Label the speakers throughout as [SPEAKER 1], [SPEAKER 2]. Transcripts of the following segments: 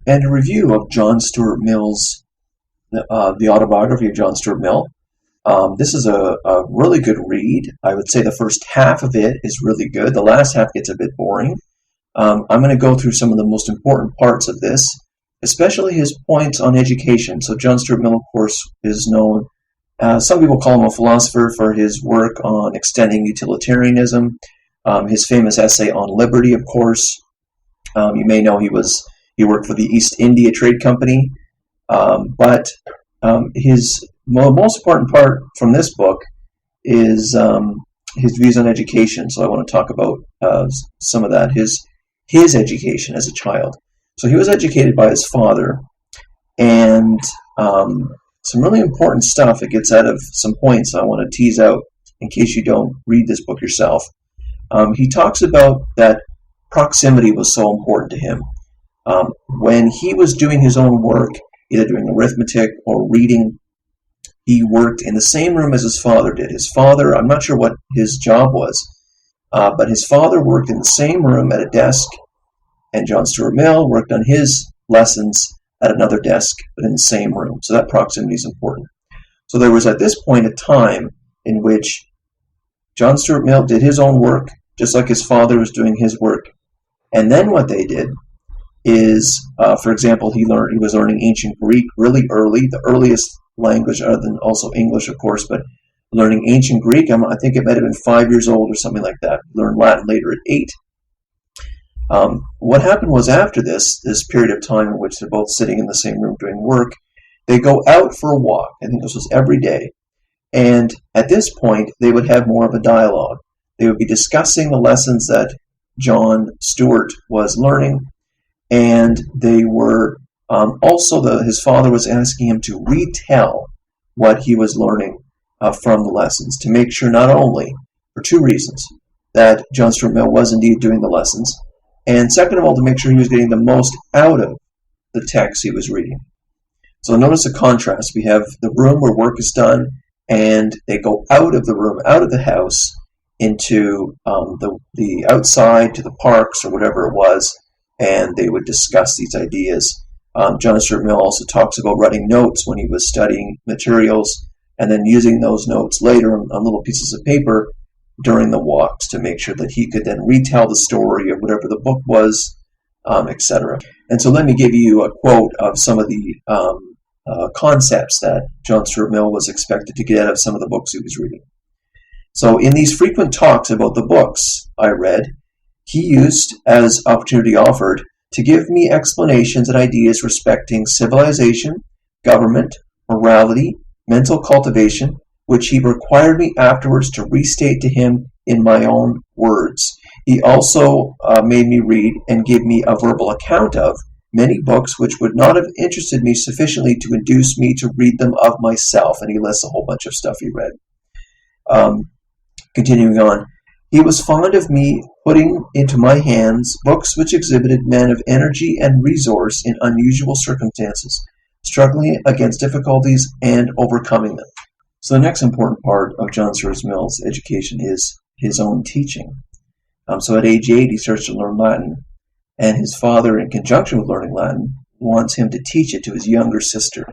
[SPEAKER 1] and a review of John Stuart Mill's the Autobiography of John Stuart Mill. This is a really good read. I would say the first half of it is really good. The last half gets a bit boring. I'm going to go through some of the most important parts of this, especially his points on education. So John Stuart Mill, of course, is known, some people call him a philosopher for his work on extending utilitarianism, his famous essay on liberty, of course. You may know he worked for the East India Trade Company, but his most important part from this book is his views on education. So I want to talk about some of that, his education as a child. So he was educated by his father, and some really important stuff. It gets out of some points I want to tease out in case you don't read this book yourself. He talks about that proximity was so important to him. When he was doing his own work, either doing arithmetic or reading, he worked in the same room as his father did. His father, I'm not sure what his job was, but his father worked in the same room at a desk, and John Stuart Mill worked on his lessons at another desk, but in the same room. So that proximity is important. So there was at this point a time in which John Stuart Mill did his own work, just like his father was doing his work. And then what they did is, for example, he was learning ancient Greek really early, the earliest language other than also English, of course, but learning ancient Greek, I think it might have been 5 years old or something like that. Learned Latin later at 8. What happened was after this period of time in which they're both sitting in the same room doing work, they go out for a walk. I think this was every day. And at this point, they would have more of a dialogue. They would be discussing the lessons that John Stuart was learning, and they were also, his father was asking him to retell what he was learning from the lessons, to make sure not only, for two reasons, that John Stuart Mill was indeed doing the lessons, and second of all, to make sure he was getting the most out of the text he was reading. So notice a contrast. We have the room where work is done, and they go out of the room, out of the house, into the outside, to the parks or whatever it was, and they would discuss these ideas. John Stuart Mill also talks about writing notes when he was studying materials, and then using those notes later on little pieces of paper during the walks to make sure that he could then retell the story of whatever the book was, etc. And so let me give you a quote of some of the concepts that John Stuart Mill was expected to get out of some of the books he was reading. So in these frequent talks about the books I read, he used, as opportunity offered, to give me explanations and ideas respecting civilization, government, morality, mental cultivation, which he required me afterwards to restate to him in my own words. He also made me read and give me a verbal account of many books which would not have interested me sufficiently to induce me to read them of myself. And he lists a whole bunch of stuff he read. Continuing on, he was fond of me putting into my hands books which exhibited men of energy and resource in unusual circumstances, struggling against difficulties and overcoming them. So the next important part of John Stuart Mill's education is his own teaching. So at age 8, he starts to learn Latin, and his father, in conjunction with learning Latin, wants him to teach it to his younger sister.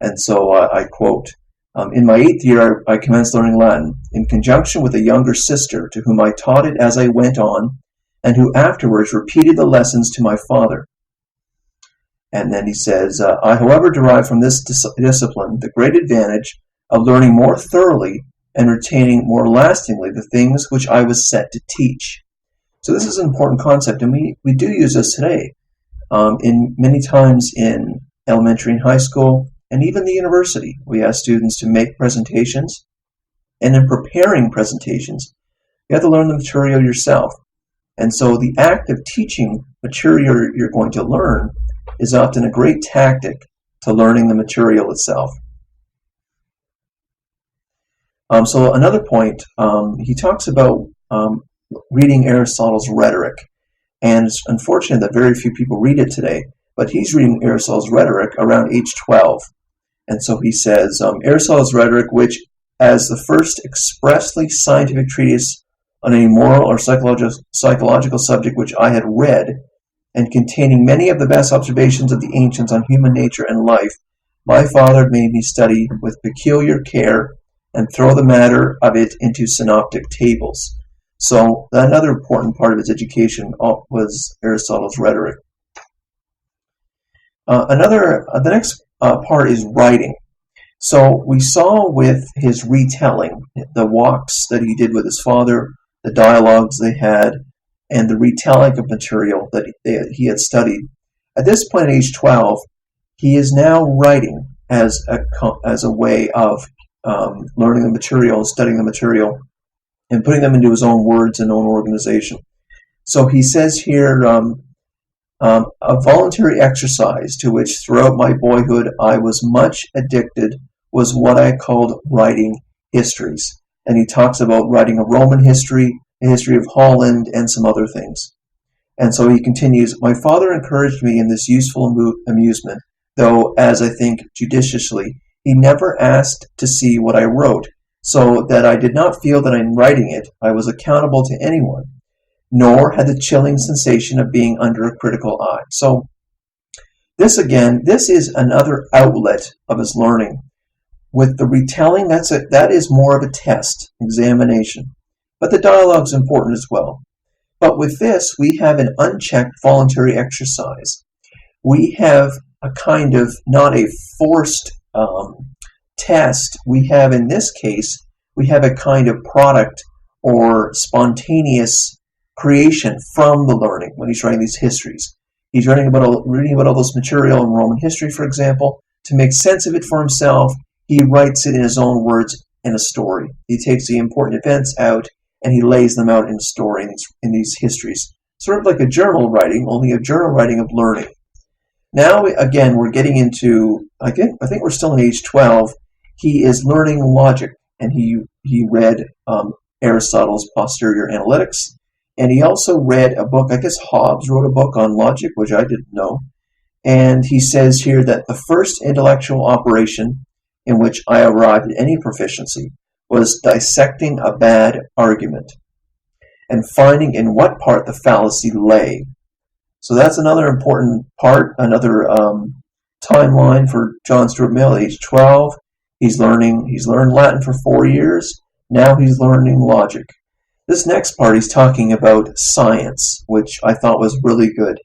[SPEAKER 1] And so I quote, in my 8th year, I commenced learning Latin, in conjunction with a younger sister, to whom I taught it as I went on, and who afterwards repeated the lessons to my father. And then he says, I, however, derive from this discipline the great advantage of learning more thoroughly and retaining more lastingly the things which I was set to teach. So this is an important concept, and we do use this today. In many times in elementary and high school, and even the university, we ask students to make presentations, and in preparing presentations, you have to learn the material yourself. And so the act of teaching material you're going to learn is often a great tactic to learning the material itself. So another point, he talks about reading Aristotle's Rhetoric, and it's unfortunate that very few people read it today, but he's reading Aristotle's Rhetoric around age 12. And so he says, Aristotle's Rhetoric, which, as the first expressly scientific treatise on any moral or psychological subject which I had read, and containing many of the best observations of the ancients on human nature and life, my father made me study with peculiar care and throw the matter of it into synoptic tables. So another important part of his education was Aristotle's rhetoric. The next part is writing. So we saw with his retelling, the walks that he did with his father, the dialogues they had, and the retelling of material that he had studied. At this point, at age 12, he is now writing as a way of learning the material, studying the material, and putting them into his own words and own organization. So he says here, a voluntary exercise to which throughout my boyhood I was much addicted was what I called writing histories. And he talks about writing a Roman history, a history of Holland, and some other things. And so he continues, my father encouraged me in this useful amusement, though, as I think judiciously, he never asked to see what I wrote, so that I did not feel that in writing it I was accountable to anyone, nor had the chilling sensation of being under a critical eye. So this is another outlet of his learning. With the retelling, that is more of a test, examination. But the dialogue's important as well. But with this, we have an unchecked voluntary exercise. We have a kind of, not a forced test. We have, in this case, we have a kind of product or spontaneous creation from the learning when he's writing these histories. He's reading about all this material in Roman history, for example. To make sense of it for himself, he writes it in his own words in a story. He takes the important events out and he lays them out in a story in these histories. Sort of like a journal writing, only a journal writing of learning. Now, again, we're getting into, I think we're still in age 12. He is learning logic, and he read Aristotle's Posterior Analytics, and he also read a book, I guess Hobbes wrote a book on logic, which I didn't know, and he says here that the first intellectual operation in which I arrived at any proficiency was dissecting a bad argument and finding in what part the fallacy lay. So that's another important part, another timeline for John Stuart Mill, age 12. He's learned Latin for 4 years. Now he's learning logic. This next part, he's talking about science, which I thought was really good.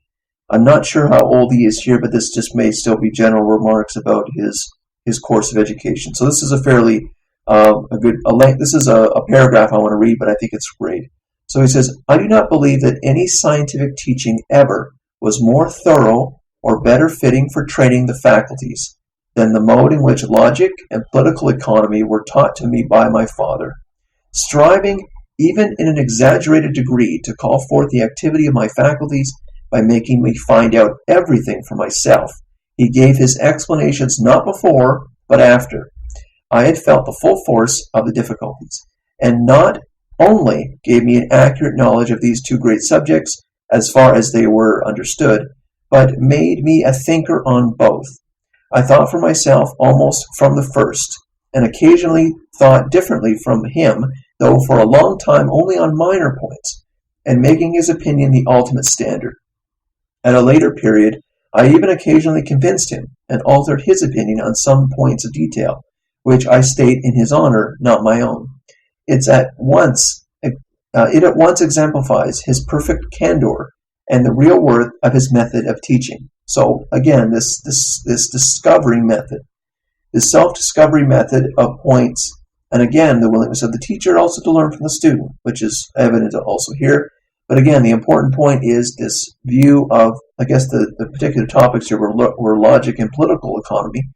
[SPEAKER 1] I'm not sure how old he is here, but this just may still be general remarks about his course of education. So this is a fairly this is a paragraph I want to read, but I think it's great. So he says, I do not believe that any scientific teaching ever was more thorough or better fitting for training the faculties than the mode in which logic and political economy were taught to me by my father. Striving, even in an exaggerated degree, to call forth the activity of my faculties by making me find out everything for myself, he gave his explanations not before, but after I had felt the full force of the difficulties, and not only gave me an accurate knowledge of these two great subjects as far as they were understood, but made me a thinker on both. I thought for myself almost from the first, and occasionally thought differently from him, though for a long time only on minor points, and making his opinion the ultimate standard. At a later period, I even occasionally convinced him, and altered his opinion on some points of detail, which I state in his honor, not my own. It at once exemplifies his perfect candor and the real worth of his method of teaching. So again, this discovery method, this self-discovery method of points, and again, the willingness of the teacher also to learn from the student, which is evident also here. But again, the important point is this view of, I guess, the particular topics here were logic and political economy,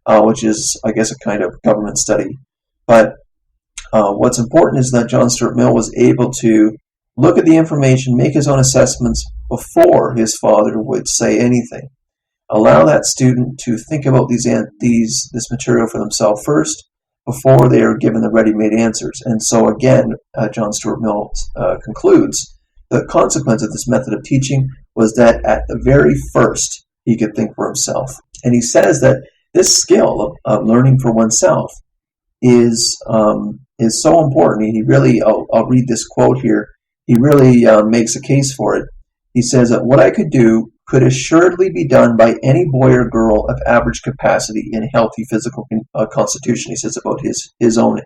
[SPEAKER 1] which is, I guess, a kind of government study. But what's important is that John Stuart Mill was able to look at the information, make his own assessments before his father would say anything. Allow that student to think about this material for themselves first before they are given the ready-made answers. And so again, John Stuart Mill concludes the consequence of this method of teaching was that at the very first he could think for himself. And he says that this skill of learning for oneself is so important. He really, I'll read this quote here. He really makes a case for it. He says that what I could do could assuredly be done by any boy or girl of average capacity and healthy physical constitution. He says about his own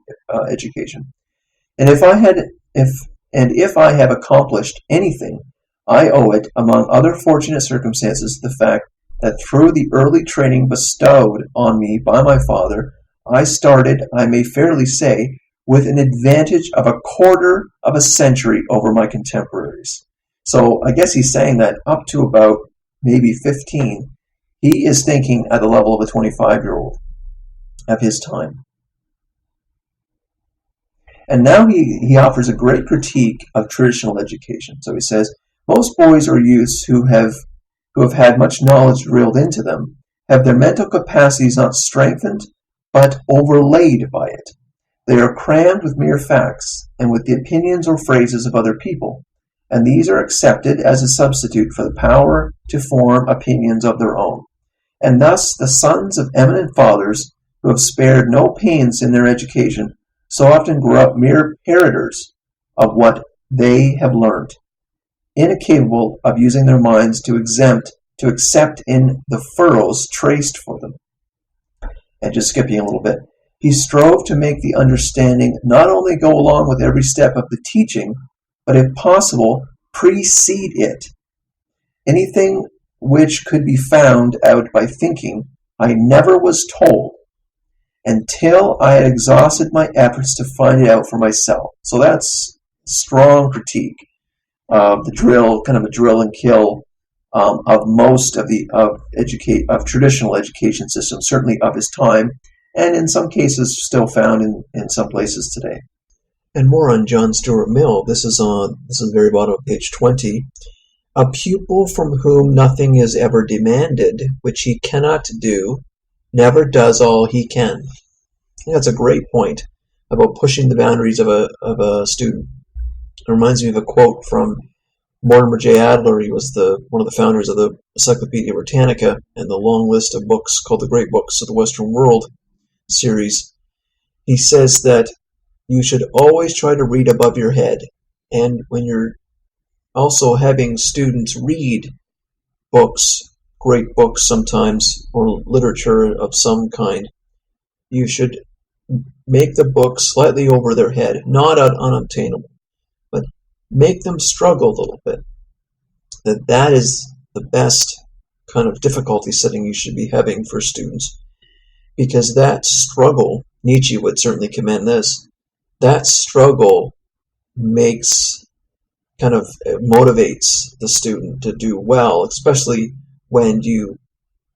[SPEAKER 1] education. And if I have accomplished anything, I owe it, among other fortunate circumstances, the fact that through the early training bestowed on me by my father, I started, I may fairly say, with an advantage of a quarter of a century over my contemporaries. So I guess he's saying that up to about maybe 15, he is thinking at the level of a 25-year-old of his time. And now he offers a great critique of traditional education. So he says, most boys or youths who have had much knowledge drilled into them have their mental capacities not strengthened, but overlaid by it. They are crammed with mere facts and with the opinions or phrases of other people, and these are accepted as a substitute for the power to form opinions of their own. And thus the sons of eminent fathers, who have spared no pains in their education, so often grow up mere parroters of what they have learned, incapable of using their minds to accept in the furrows traced for them. And just skipping a little bit, he strove to make the understanding not only go along with every step of the teaching, but if possible, precede it. Anything which could be found out by thinking, I never was told, until I had exhausted my efforts to find it out for myself. So that's strong critique of the drill, kind of a drill and kill of most of traditional education systems, certainly of his time, and in some cases still found in some places today. And more on John Stuart Mill. This is the very bottom of page 20. A pupil from whom nothing is ever demanded, which he cannot do, never does all he can. That's a great point about pushing the boundaries of a student. It reminds me of a quote from Mortimer J. Adler. He was one of the founders of the Encyclopedia Britannica and the long list of books called the Great Books of the Western World series. He says that you should always try to read above your head. And when you're also having students read books, great books sometimes, or literature of some kind, you should make the book slightly over their head, not unobtainable, but make them struggle a little bit. That is the best kind of difficulty setting you should be having for students, because that struggle, Nietzsche would certainly commend this, that struggle motivates the student to do well, especially when you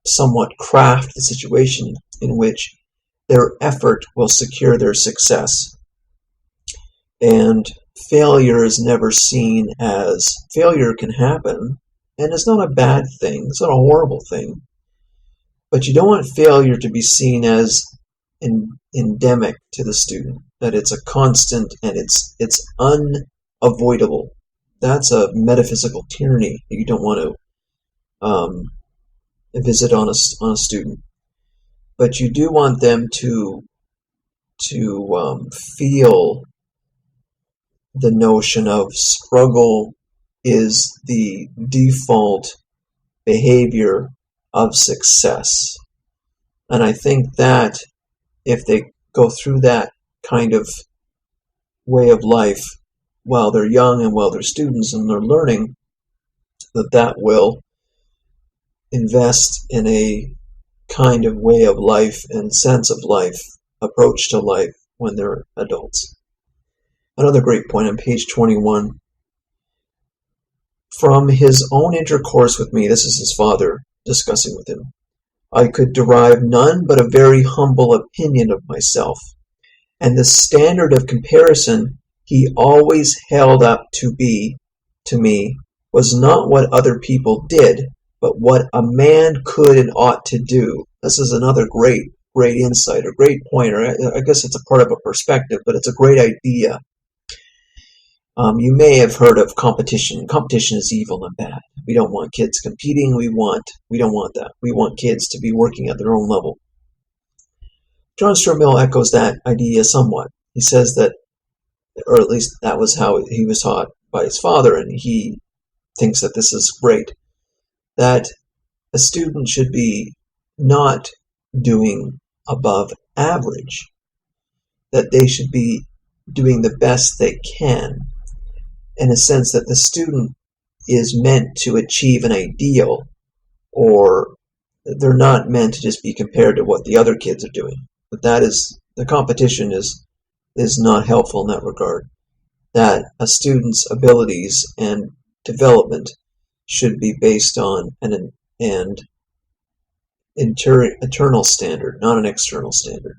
[SPEAKER 1] somewhat craft the situation in which their effort will secure their success. And failure is never seen as, failure can happen, and it's not a bad thing, it's not a horrible thing. But you don't want failure to be seen as endemic to the student, that it's a constant and it's unavoidable. That's a metaphysical tyranny that you don't want to visit on a student. But you do want them to feel the notion of struggle is the default behavior of success. And I think that if they go through that kind of way of life while they're young and while they're students and they're learning, that will invest in a kind of way of life and sense of life, approach to life when they're adults. Another great point on page 21. From his own intercourse with me, this is his father discussing with him, I could derive none but a very humble opinion of myself, and the standard of comparison he always held up to me was not what other people did, but what a man could and ought to do. This is another great insight, a great pointer. I guess it's a part of a perspective, but it's a great idea. You may have heard of competition. Competition is evil and bad. We don't want kids competing. We don't want that. We want kids to be working at their own level. John Stuart Mill echoes that idea somewhat. He says that, or at least that was how he was taught by his father, and he
[SPEAKER 2] thinks that this is great, that a student should be not doing above average, that they should be doing the best they can, in a sense that the student is meant to achieve an ideal, or they're not meant to just be compared to what the other kids are doing. But that is, the competition is not helpful in that regard. That a student's abilities and development should be based on an internal standard, not an external standard.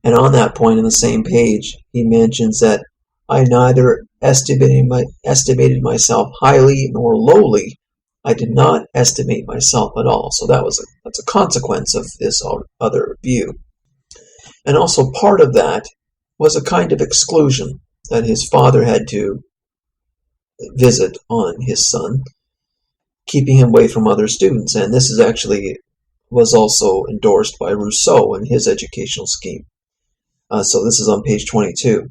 [SPEAKER 2] And on that point, in the same page, he mentions that I neither estimated myself highly nor lowly. I did not estimate myself at all. So that's a consequence of this other view. And also part of that was a kind of exclusion that his father had to visit on his son, keeping him away from other students. And this was also endorsed by Rousseau in his educational scheme. So this is on page 22.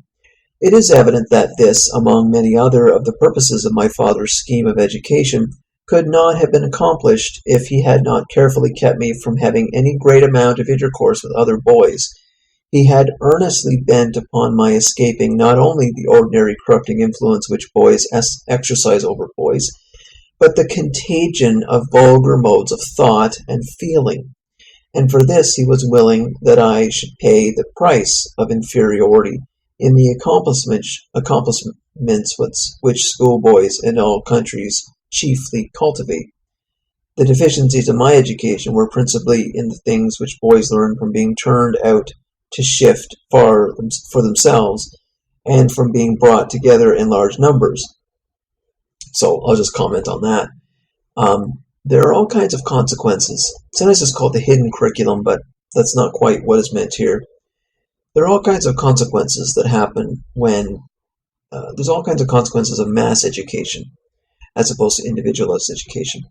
[SPEAKER 2] It is evident that this, among many other of the purposes of my father's scheme of education, could not have been accomplished if he had not carefully kept me from having any great amount of intercourse with other boys. He had earnestly bent upon my escaping not only the ordinary corrupting influence which boys exercise over boys, but the contagion of vulgar modes of thought and feeling. And for this he was willing that I should pay the price of inferiority in the accomplishments which schoolboys in all countries chiefly cultivate. The deficiencies of my education were principally in the things which boys learn from being turned out to shift for themselves and from being brought together in large numbers. So I'll just comment on that. There are all kinds of consequences. Sometimes it's called the hidden curriculum, but that's not quite what is meant here. There are all kinds of consequences that happen when there's all kinds of consequences of mass education as opposed to individualized education.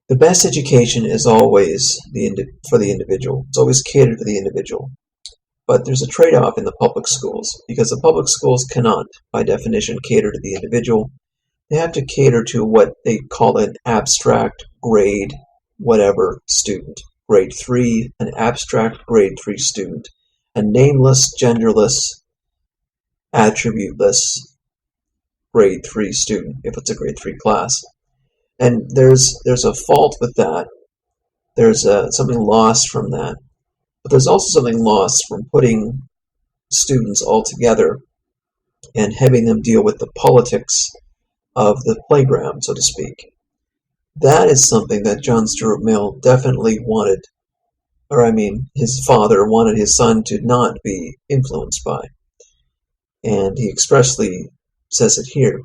[SPEAKER 2] The best education is always for the individual. It's always catered to the individual. But there's a trade-off in the public schools, because the public schools cannot, by definition, cater to the individual. They have to cater to what they call an abstract grade whatever student. Grade 3, an abstract grade 3 student. A nameless, genderless, attributeless grade 3 student, if it's a grade 3 class. And there's a fault with that. There's something lost from that. But there's also something lost from putting students all together and having them deal with the politics of the playground, so to speak. That is something that John Stuart Mill definitely wanted, his father wanted his son to not be influenced by. And he expressly says it here.